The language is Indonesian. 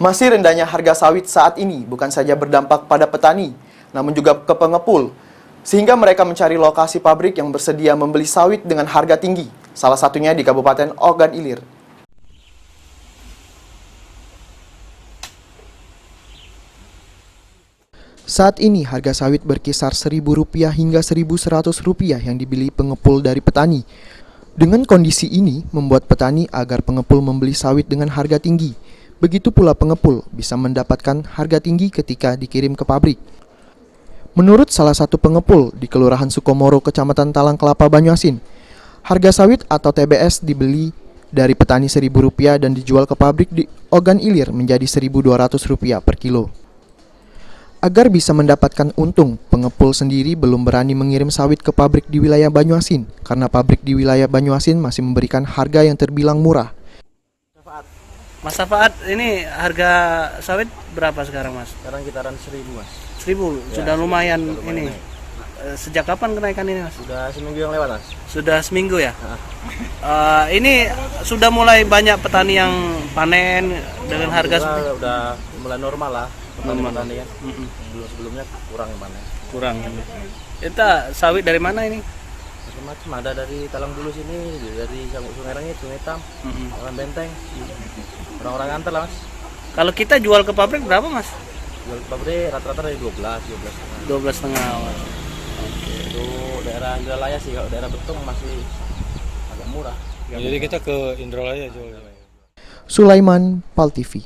Masih rendahnya harga sawit saat ini bukan saja berdampak pada petani, namun juga ke pengepul, sehingga mereka mencari lokasi pabrik yang bersedia membeli sawit dengan harga tinggi, salah satunya di Kabupaten Ogan Ilir. Saat ini harga sawit berkisar Rp1.000 hingga Rp1.100 yang dibeli pengepul dari petani. Dengan kondisi ini membuat petani agar pengepul membeli sawit dengan harga tinggi. Begitu pula pengepul bisa mendapatkan harga tinggi ketika dikirim ke pabrik. Menurut salah satu pengepul di Kelurahan Sukomoro, Kecamatan Talang Kelapa, Banyuasin, harga sawit atau TBS dibeli dari petani Rp1.000 dan dijual ke pabrik di Ogan Ilir menjadi Rp1.200 per kilo. Agar bisa mendapatkan untung, pengepul sendiri belum berani mengirim sawit ke pabrik di wilayah Banyuasin karena pabrik di wilayah Banyuasin masih memberikan harga yang terbilang murah. Mas Safaat, ini harga sawit berapa sekarang, Mas? Sekarang kitaran 1.000, Mas. 1.000, Ya, sudah lumayan sudah lumayan ini. naik. Sejak kapan kenaikan ini, Mas? Sudah seminggu yang lewat, Mas. Sudah seminggu ya? Ini sudah mulai banyak petani yang panen dengan harga Udah mulai normal lah. Petani kan. Sebelumnya kurang yang panen. kurang. Kita sawit dari mana ini? Macam-macam, ada dari Talang Bulu sini, dari Sungai Rangit, Sungai Hitam, Talang Benteng. Orang-orang antar lah, Mas. Kalau kita jual ke pabrik berapa, Mas? Jual ke pabrik rata-rata dari 12,5. 12,5, Mas. Itu daerah Indralaya sih, kalau daerah Betung masih agak murah. Jadi kita ke Indralaya jual. Sulaiman, PAL TV.